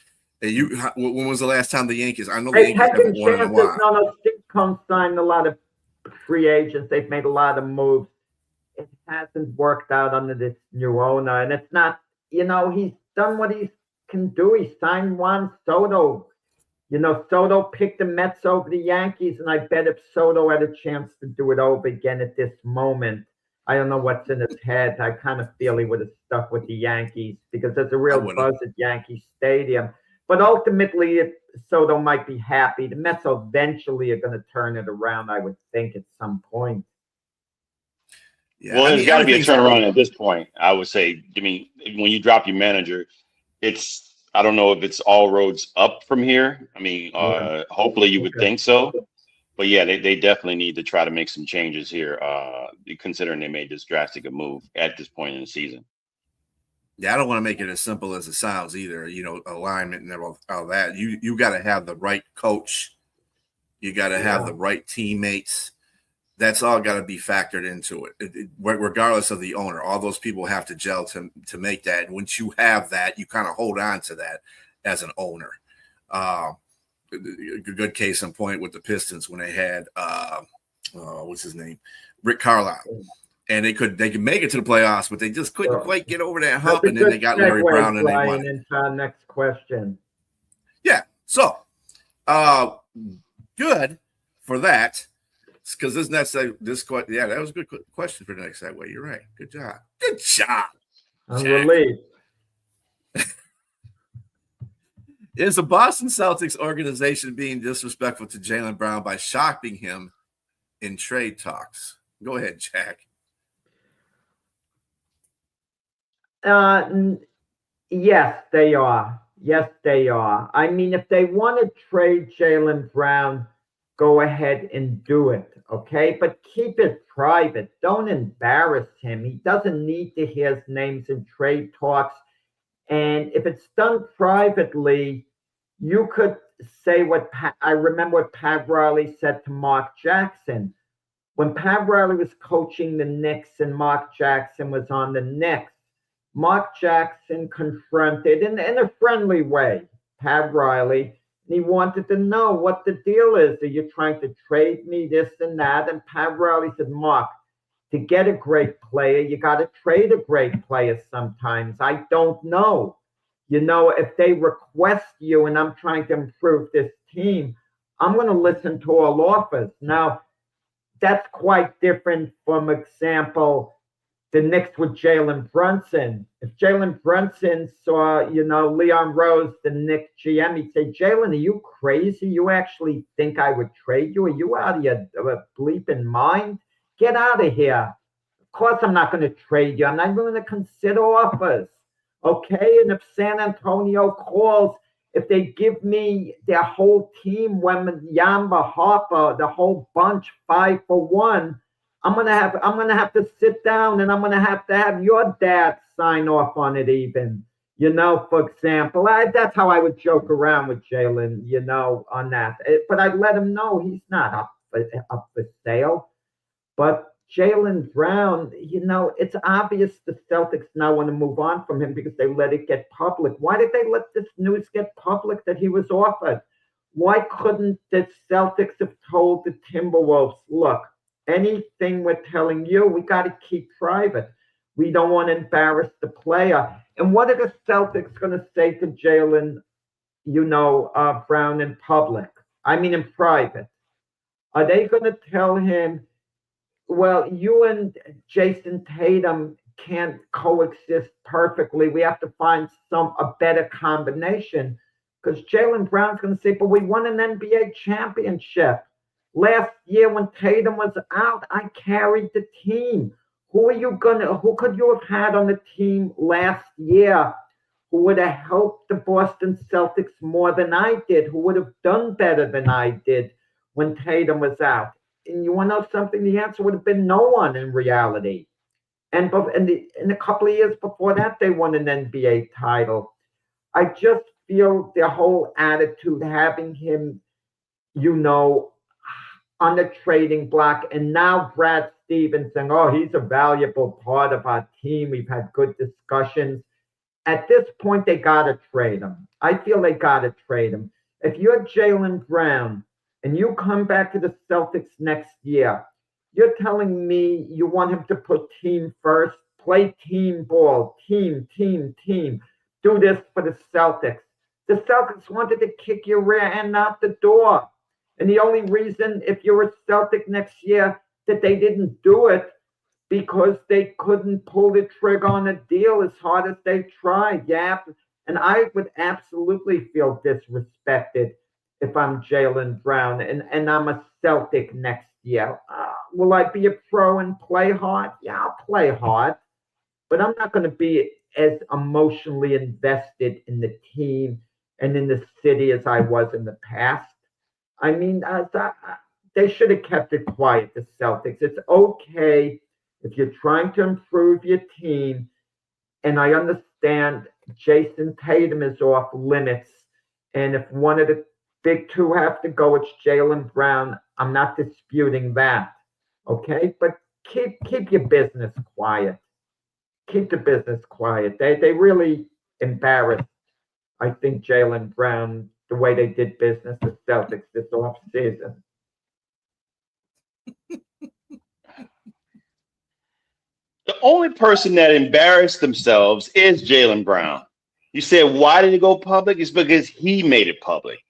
And when was the last time the Yankees? I know the They've Yankees haven't taken won in a chances. while. No, Steve Cohen signed a lot of free agents. They've made a lot of moves. It hasn't worked out under this new owner, and it's not. He's done what he can do. He signed Juan Soto. Soto picked the Mets over the Yankees, and I bet if Soto had a chance to do it over again at this moment, I don't know what's in his head. I kind of feel he would have stuck with the Yankees because there's a real buzz at Yankee Stadium. But ultimately, Soto might be happy. The Mets eventually are going to turn it around, I would think, at some point. Yeah, well, there's got to be a turnaround at this point, I would say. I mean, when you drop your manager, I don't know if it's all roads up from here. I mean, hopefully you would think so. But, yeah, they definitely need to try to make some changes here, considering they made this drastic a move at this point in the season. Yeah, I don't want to make it as simple as it sounds either. Alignment and all that. You got to have the right coach. You got to have the right teammates. That's all got to be factored into it, regardless of the owner. All those people have to gel to make that. And once you have that, you kind of hold on to that as an owner. A good case in point with the Pistons when they had what's his name, Rick Carlisle. And they could make it to the playoffs, but they just couldn't quite get over that hump. And then they got Larry Brown and they won. Into our next question. Yeah. So, good for that. Because this question, that was a good question for the next segue. You're right. Good job. Good job. I'm relieved. Is the Boston Celtics organization being disrespectful to Jaylen Brown by shopping him in trade talks? Go ahead, Jack. Yes, they are. Yes, they are. I mean, if they want to trade Jaylen Brown, go ahead and do it, okay? But keep it private. Don't embarrass him. He doesn't need to hear his names in trade talks. And if it's done privately, you could say I remember what Pat Riley said to Mark Jackson. When Pat Riley was coaching the Knicks and Mark Jackson was on the Knicks, Mark Jackson confronted in a friendly way Pat Riley, and he wanted to know what the deal is. Are you trying to trade me this and that? And Pat Riley said, Mark, to get a great player, you got to trade a great player sometimes. I don't know. If they request you and I'm trying to improve this team, I'm going to listen to all offers. Now, that's quite different from example, the Knicks with Jalen Brunson. If Jalen Brunson saw, Leon Rose, the Knicks GM, he'd say, Jalen, are you crazy? You actually think I would trade you? Are you out of your bleeping mind? Get out of here. Of course I'm not going to trade you. I'm not even going to consider offers. Okay? And if San Antonio calls, if they give me their whole team, Wembanyama, Harper, the whole bunch, 5 for 1, I'm gonna have to sit down and I'm gonna have your dad sign off on it even. For example, that's how I would joke around with Jalen, on that. But I'd let him know he's not up. for sale. But Jaylen Brown, it's obvious the Celtics now want to move on from him because they let it get public. Why did they let this news get public that he was offered? Why couldn't the Celtics have told the Timberwolves, look, anything we're telling you, we got to keep private. We don't want to embarrass the player. And what are the Celtics going to say to Jaylen, Brown in public? I mean, in private. Are they going to tell him, well, you and Jason Tatum can't coexist perfectly. We have to find a better combination. Because Jaylen Brown's going to say, but we won an NBA championship. Last year when Tatum was out, I carried the team. Who could you have had on the team last year who would have helped the Boston Celtics more than I did, who would have done better than I did when Tatum was out? And you want to know something? The answer would have been no one in reality. And in a couple of years before that, they won an NBA title. I just feel their whole attitude, having him, on the trading block, and now Brad Stevens saying, oh, he's a valuable part of our team. We've had good discussions. At this point, they got to trade him. I feel they got to trade him. If you're Jaylen Brown and you come back to the Celtics next year, you're telling me you want him to put team first, play team ball, team. Do this for the Celtics. The Celtics wanted to kick your rear end out the door. And the only reason, if you're a Celtic next year, that they didn't do it because they couldn't pull the trigger on a deal as hard as they tried. Yeah. And I would absolutely feel disrespected if I'm Jaylen Brown and I'm a Celtic next year. Will I be a pro and play hard? Yeah, I'll play hard. But I'm not going to be as emotionally invested in the team and in the city as I was in the past. I mean, they should have kept it quiet, the Celtics. It's okay if you're trying to improve your team, and I understand Jason Tatum is off limits, and if one of the big two have to go, it's Jaylen Brown. I'm not disputing that, okay? But keep your business quiet. Keep the business quiet. They really embarrassed, I think, Jaylen Brown, the way they did business with Celtics this offseason. The only person that embarrassed themselves is Jaylen Brown. You said, why did it go public? It's because he made it public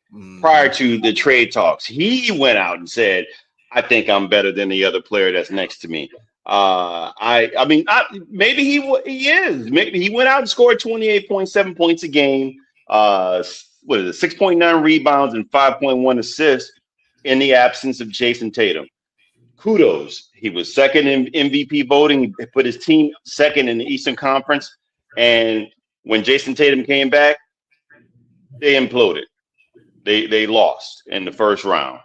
prior to the trade talks. He went out and said, I think I'm better than the other player that's next to me. Maybe he is. Maybe he went out and scored 28.7 points a game. 6.9 rebounds and 5.1 assists in the absence of Jason Tatum. Kudos. He was second in MVP voting. He put his team second in the Eastern Conference. And when Jason Tatum came back, they imploded. They lost in the first round.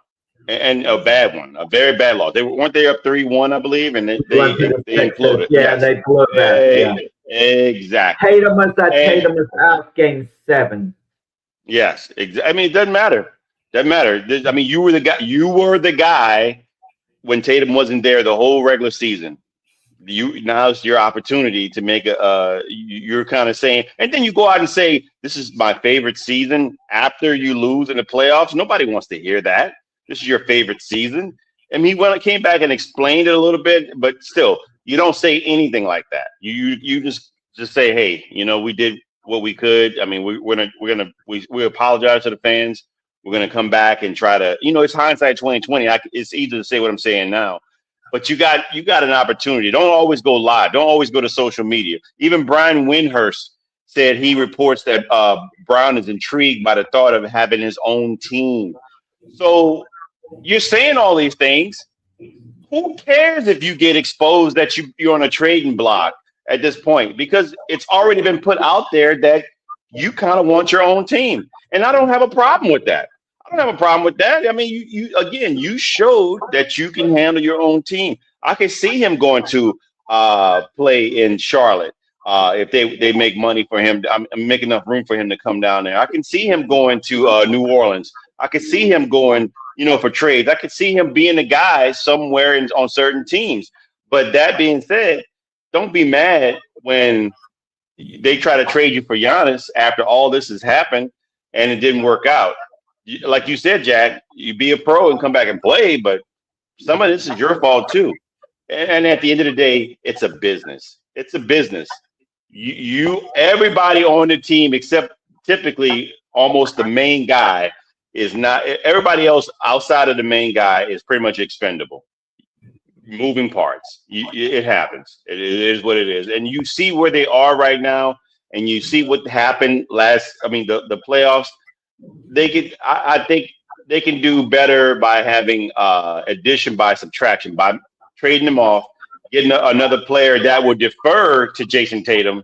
And a bad one, a very bad loss. Weren't they up 3-1, I believe, and they imploded. Yeah, yes. They blew that. Yeah. Exactly. Tatum was out game 7. Yes, I mean, it doesn't matter. I mean, you were the guy when Tatum wasn't there the whole regular season. Now's your opportunity to make you're kind of saying, and then you go out and say, this is my favorite season after you lose in the playoffs. Nobody wants to hear that. This is your favorite season. And he came back and explained it a little bit, but still, you don't say anything like that. You just say, hey, we did what we could. I mean, we apologize to the fans. We're gonna come back and try to, it's hindsight 2020. It's easy to say what I'm saying now, but you got an opportunity. Don't always go live. Don't always go to social media. Even Brian Windhorst said he reports that Brown is intrigued by the thought of having his own team. So you're saying all these things. Who cares if you get exposed that you're on a trading block at this point? Because it's already been put out there that you kind of want your own team. And I don't have a problem with that. I mean, you showed that you can handle your own team. I can see him going to play in Charlotte if they make money for him. I'm making enough room for him to come down there. I can see him going to New Orleans. I can see him going, for trades. I could see him being a guy somewhere on certain teams. But that being said, don't be mad when they try to trade you for Giannis after all this has happened and it didn't work out. Like you said, Jack, you be a pro and come back and play, but some of this is your fault too. And at the end of the day, it's a business. It's a business. Everybody on the team, except typically almost the main guy, is not. Everybody else outside of the main guy is pretty much expendable. Moving parts. It happens. It is what it is. And you see where they are right now, and you see what happened the playoffs. I think they can do better by having addition by subtraction, by trading them off, getting another player that will defer to Jason Tatum,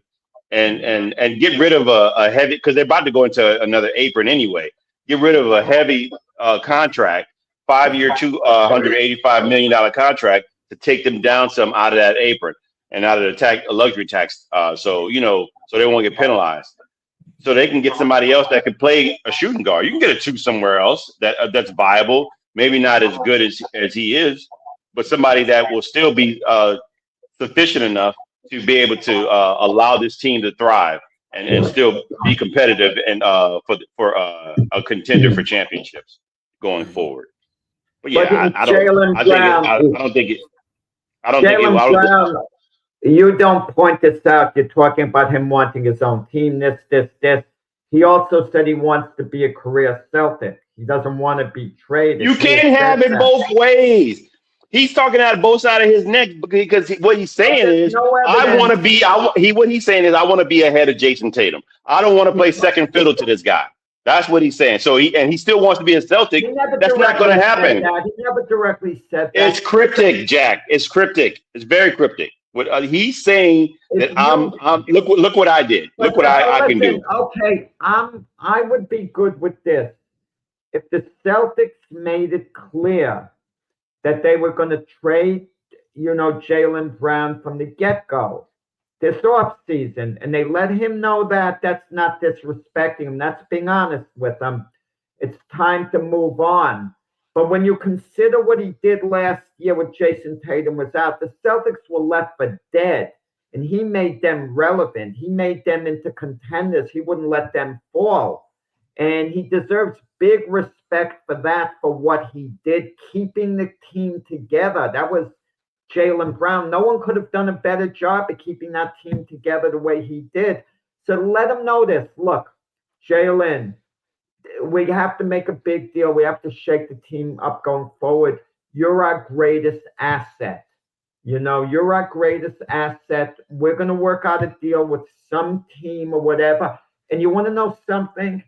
and get rid of a heavy, because they're about to go into another apron anyway. Get rid of a heavy contract, 5-year, $285 million contract, to take them down some out of that apron and out of the luxury tax. So they won't get penalized. So they can get somebody else that can play a shooting guard. You can get a 2 somewhere else that's viable, maybe not as good as he is, but somebody that will still be sufficient enough to be able to allow this team to thrive and still be competitive and for a contender for championships going forward. But yeah, I don't think it. You don't point this out. You're talking about him wanting his own team, this. He also said he wants to be a career Celtic. He doesn't want to be traded. You can't have it both ways. He's talking out of both sides of his neck, because what he's saying is, what he's saying is, I want to be ahead of Jason Tatum. I don't want to play second fiddle to this guy. That's what he's saying. So he still wants to be a Celtic. That's not going to happen. He never directly said that. It's cryptic, Jack. It's cryptic. It's very cryptic. What he's saying that look what I did. Look what I can do. Okay, I would be good with this if the Celtics made it clear that they were going to trade, Jaylen Brown from the get-go this offseason, and they let him know that that's not disrespecting him. That's being honest with him. It's time to move on. But when you consider what he did last year with Jason Tatum was out, the Celtics were left for dead, and he made them relevant. He made them into contenders. He wouldn't let them fall. And he deserves big respect for that, for what he did, keeping the team together. That was Jaylen Brown. No one could have done a better job of keeping that team together the way he did. So let him know this. Look, Jaylen, we have to make a big deal. We have to shake the team up going forward. You're our greatest asset. You're our greatest asset. We're going to work out a deal with some team or whatever. And you want to know something?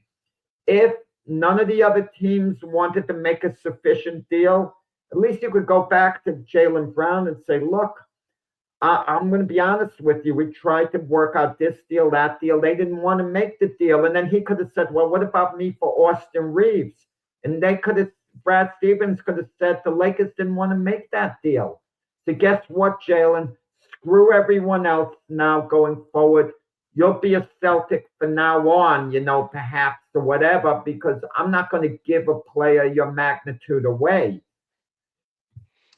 If none of the other teams wanted to make a sufficient deal, at least you could go back to Jaylen Brown and say, look, I'm going to be honest with you. We tried to work out this deal, that deal. They didn't want to make the deal. And then he could have said, well, what about me for Austin Reeves? And Brad Stevens could have said the Lakers didn't want to make that deal. So guess what, Jaylen? Screw everyone else now going forward. You'll be a Celtic from now on, perhaps, or whatever, because I'm not going to give a player your magnitude away.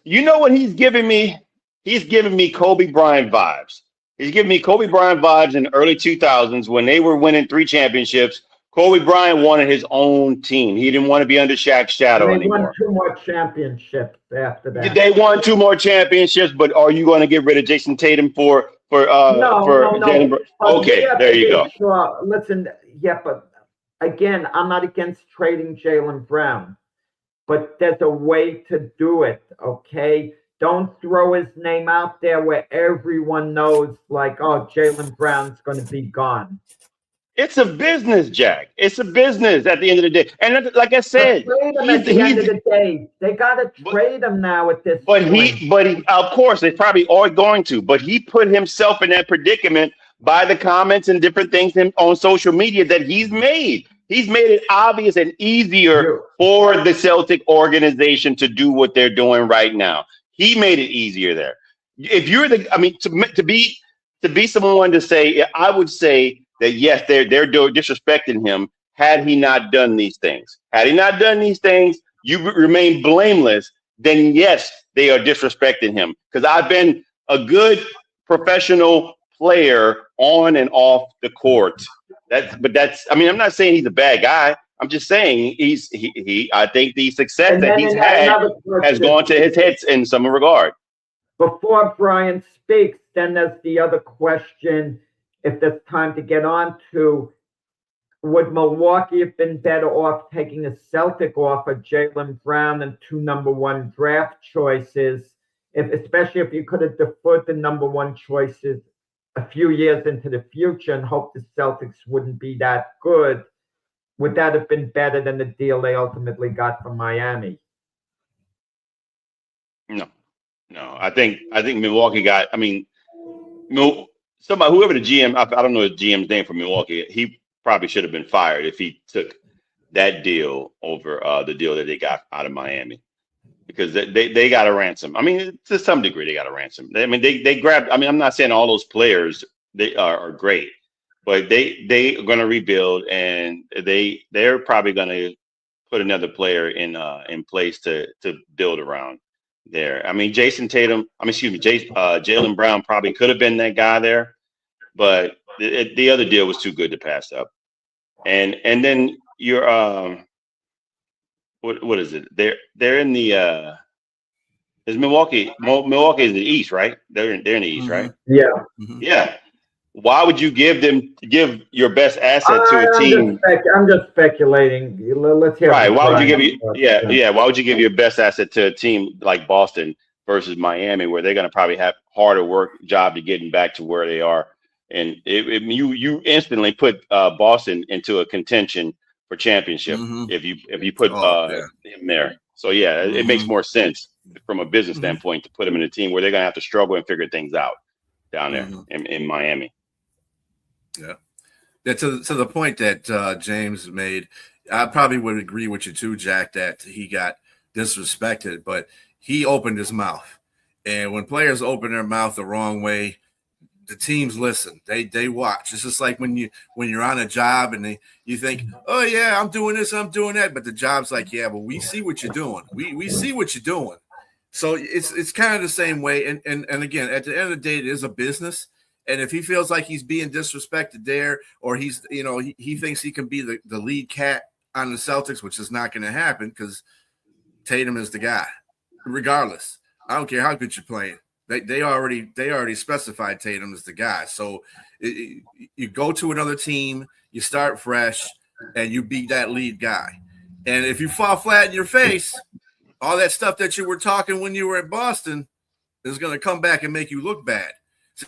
You know what he's giving me? He's giving me Kobe Bryant vibes. He's giving me Kobe Bryant vibes in the early 2000s when they were winning 3 championships. Kobe Bryant wanted his own team. He didn't want to be under Shaq's shadow anymore. They won 2 more championships after that. They won 2 more championships, but are you going to get rid of Jason Tatum for Jaylen Brown? Okay, there you go. Sure. Listen, but again, I'm not against trading Jaylen Brown, but there's a way to do it, okay? Don't throw his name out there where everyone knows, like, oh, Jaylen Brown's going to be gone. It's a business, Jack. It's a business at the end of the day. And like I said, at the end of the day, they got to trade him now at this point. But he, of course, they probably are going to. But he put himself in that predicament by the comments and different things on social media that he's made. He's made it obvious and easier for the Celtic organization to do what they're doing right now. He made it easier there. If you're to be someone to say, I would say that yes, they're disrespecting him. Had he not done these things, you remain blameless, then yes, they are disrespecting him. Because I've been a good professional player on and off the court. I mean, I'm not saying he's a bad guy. I'm just saying I think the success that he's had has gone to his head in some regard. Before Brian speaks, then there's the other question, if there's time to get on to, would Milwaukee have been better off taking a Celtic offer, Jaylen Brown, and 2 number 1 draft choices, especially if you could have deferred the number 1 choices a few years into the future and hope the Celtics wouldn't be that good? Would that have been better than the deal they ultimately got from Miami? No. I think Milwaukee got. I mean, whoever the GM, I don't know the GM's name for Milwaukee. He probably should have been fired if he took that deal over the deal that they got out of Miami, because they got a ransom. I mean, to some degree, they got a ransom. They grabbed. I mean, I'm not saying all those players they are great, but they are going to rebuild, and they're probably going to put another player in place to build around there. I mean, Jaylen Brown probably could have been that guy there, but the other deal was too good to pass up. And then you're what is it? They're in the is Milwaukee is the East, right? They're in the East, right? Yeah. Yeah. Why would you give your best asset to a team? I'm just speculating. Let's hear. Right. Why would you Why would you give your best asset to a team like Boston versus Miami, where they're going to probably have harder work job to getting back to where they are? And you instantly put Boston into a contention for championship if you put him there. So yeah, it makes more sense from a business standpoint to put him in a team where they're going to have to struggle and figure things out down there in Miami. Yeah. To the point that James made, I probably would agree with you too, Jack, that he got disrespected, but he opened his mouth. And when players open their mouth the wrong way, the teams listen. They watch. It's just like when you're on a job and you think, oh yeah, I'm doing this, I'm doing that, but the job's like, yeah, but we see what you're doing. We see what you're doing. So it's kind of the same way. And again, at the end of the day, it is a business. And if he feels like he's being disrespected there, or he's, he thinks he can be the lead cat on the Celtics, which is not going to happen because Tatum is the guy. Regardless, I don't care how good you're playing. They already specified Tatum as the guy. So you go to another team, you start fresh, and you be that lead guy. And if you fall flat in your face, all that stuff that you were talking when you were at Boston is going to come back and make you look bad. So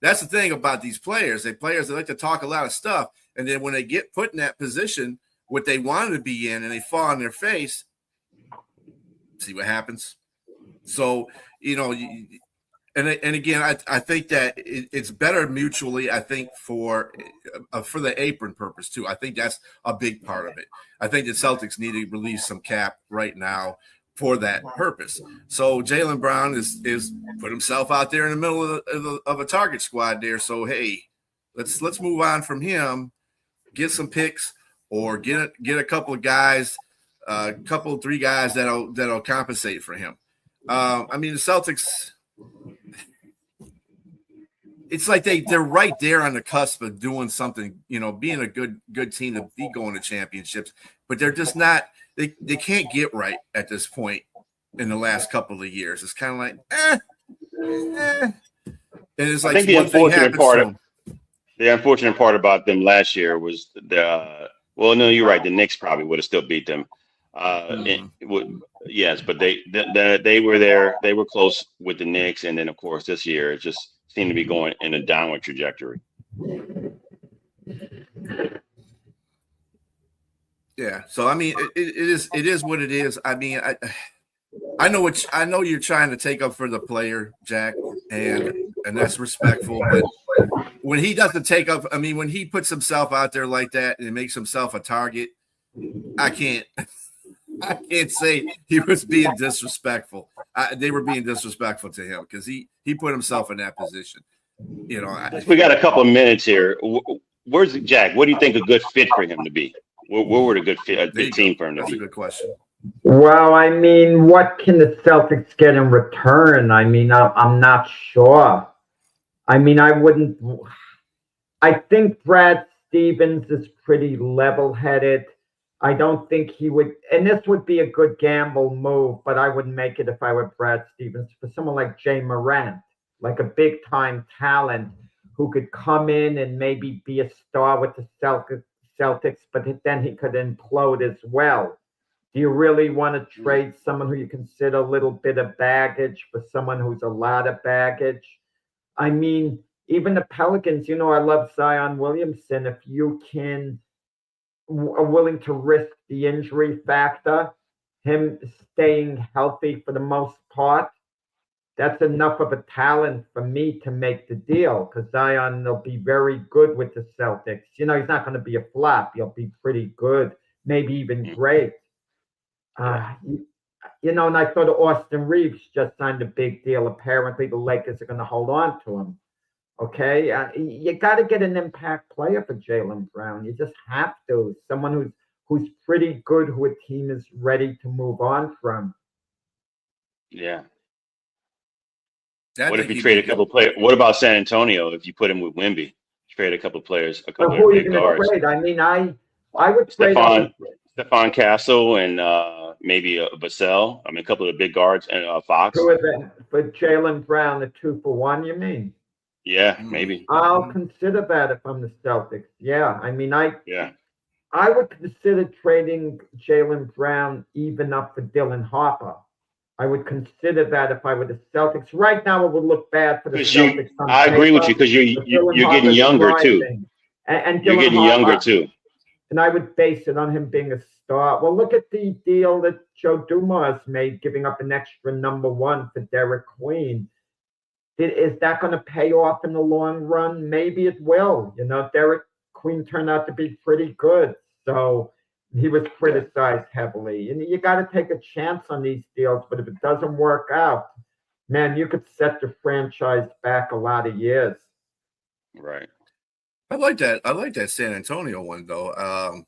that's the thing about these players. They like to talk a lot of stuff, and then when they get put in that position, what they wanted to be in, and they fall on their face, see what happens. So and again, I think that it's better mutually. I think for the apron purpose too. I think that's a big part of it. I think the Celtics need to release some cap right now for that purpose. So Jaylen Brown is put himself out there in the middle of a target squad there. So hey, let's move on from him, get some picks, or get a couple of guys, 3 guys that'll compensate for him. I mean, the Celtics, it's like they're right there on the cusp of doing something, being a good team to be going to championships, but they're just not. They can't get right at this point in the last couple of years. It's kind of like, And it's like, I think the unfortunate part about them last year was well, no, you're right. The Knicks probably would have still beat them. Yes, but they were there. They were close with the Knicks, and then of course this year it just seemed to be going in a downward trajectory. Yeah. So I mean, it is what it is. I mean, I know you're trying to take up for the player, Jack, and that's respectful. But when he doesn't take up, I mean, when he puts himself out there like that and makes himself a target, I can't say he was being disrespectful. They were being disrespectful to him because he put himself in that position. We got a couple of minutes here. Where's Jack? What do you think a good fit for him to be? Where would a good team for him to be? That's a good question. Well, I mean, what can the Celtics get in return? I mean, I'm not sure. I mean, I wouldn't. I think Brad Stevens is pretty level-headed. I don't think he would, and this would be a good gamble move, but I wouldn't make it if I were Brad Stevens. For someone like Jay Morant, like a big-time talent who could come in and maybe be a star with the Celtics, but then he could implode as well. Do you really want to trade someone who you consider a little bit of baggage for someone who's a lot of baggage? I mean, even the Pelicans, I love Zion Williamson. If you are willing to risk the injury factor, him staying healthy for the most part, that's enough of a talent for me to make the deal because Zion will be very good with the Celtics. He's not going to be a flop. He'll be pretty good, maybe even great. And I thought Austin Reeves just signed a big deal. Apparently, the Lakers are going to hold on to him. Okay, you got to get an impact player for Jaylen Brown. You just have to. Someone who's pretty good, who a team is ready to move on from. Yeah. What if you trade a couple players? What about San Antonio if you put him with Wemby? Trade a couple players, a couple of big guards. Trade? I mean, I would trade Stephon Castle and maybe Vassell. I mean, a couple of big guards and Fox. Who are they? For Jaylen Brown, the 2-for-1, you mean? Yeah, maybe. I'll consider that if I'm the Celtics. Yeah, I mean, I would consider trading Jaylen Brown even up for Dylan Harper. I would consider that if I were the Celtics. Right now, it would look bad for the Celtics. I agree with you because you're getting younger too. And you're getting younger too. And I would base it on him being a star. Well, look at the deal that Joe Dumars made, giving up an extra number 1 for Derek Queen. Is that going to pay off in the long run? Maybe it will. Derek Queen turned out to be pretty good. So he was criticized heavily. And you got to take a chance on these deals. But if it doesn't work out, man, you could set the franchise back a lot of years. Right. I like that San Antonio one, though.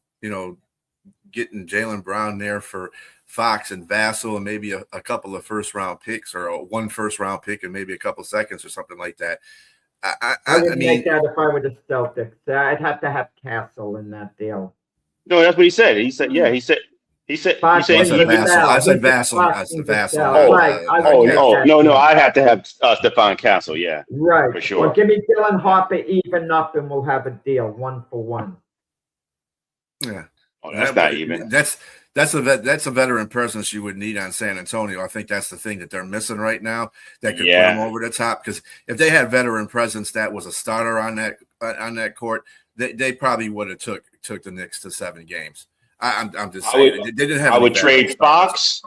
Getting Jaylen Brown there for Fox and Vassell and maybe a couple of first-round picks or one first-round pick and maybe a couple seconds or something like that. I would make that if I were the Celtics. I'd have to have Castle in that deal. No, that's what he said. He said, yeah, he said. I said Vassell. No, I have to have Stephon Castle. Yeah, right, for sure. Well, give me Dylan Harper even up, and we'll have a deal 1-for-1. Yeah, that's not even. That's a veteran presence you would need on San Antonio. I think that's the thing that they're missing right now that could put them over the top. Because if they had veteran presence that was a starter on that court, they probably would have took the Knicks to 7 games. I'm just saying they didn't have. I would trade Fox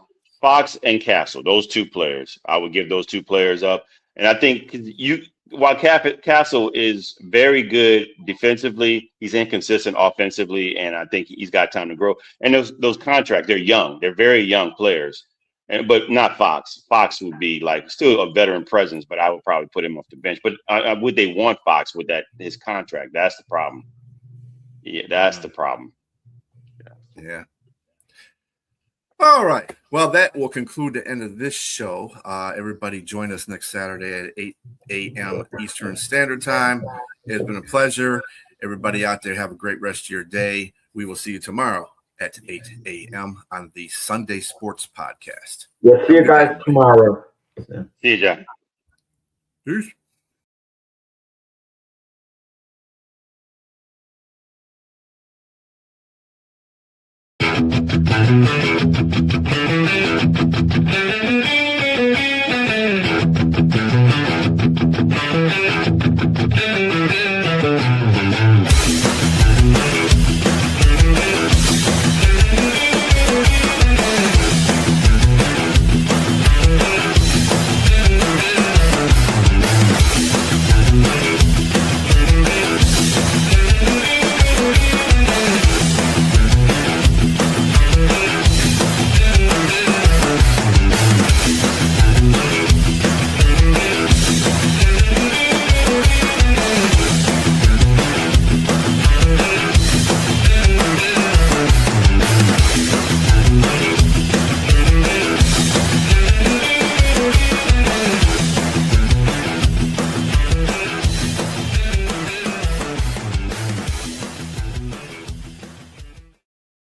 and Castle. Those 2 players. I would give those 2 players up. And I think while Castle is very good defensively, he's inconsistent offensively, and I think he's got time to grow. And those contracts, they're young. They're very young players. But not Fox. Fox would be like still a veteran presence, but I would probably put him off the bench. But would they want Fox with his contract? That's the problem. Yeah, that's the problem. Yeah. All right. Well, that will conclude the end of this show. Everybody join us next Saturday at 8 a.m. Eastern Standard Time. It's been a pleasure. Everybody out there, have a great rest of your day. We will see you tomorrow at 8 a.m. on the Sunday Sports Podcast. We'll see you guys tomorrow. See you, Jack. Peace.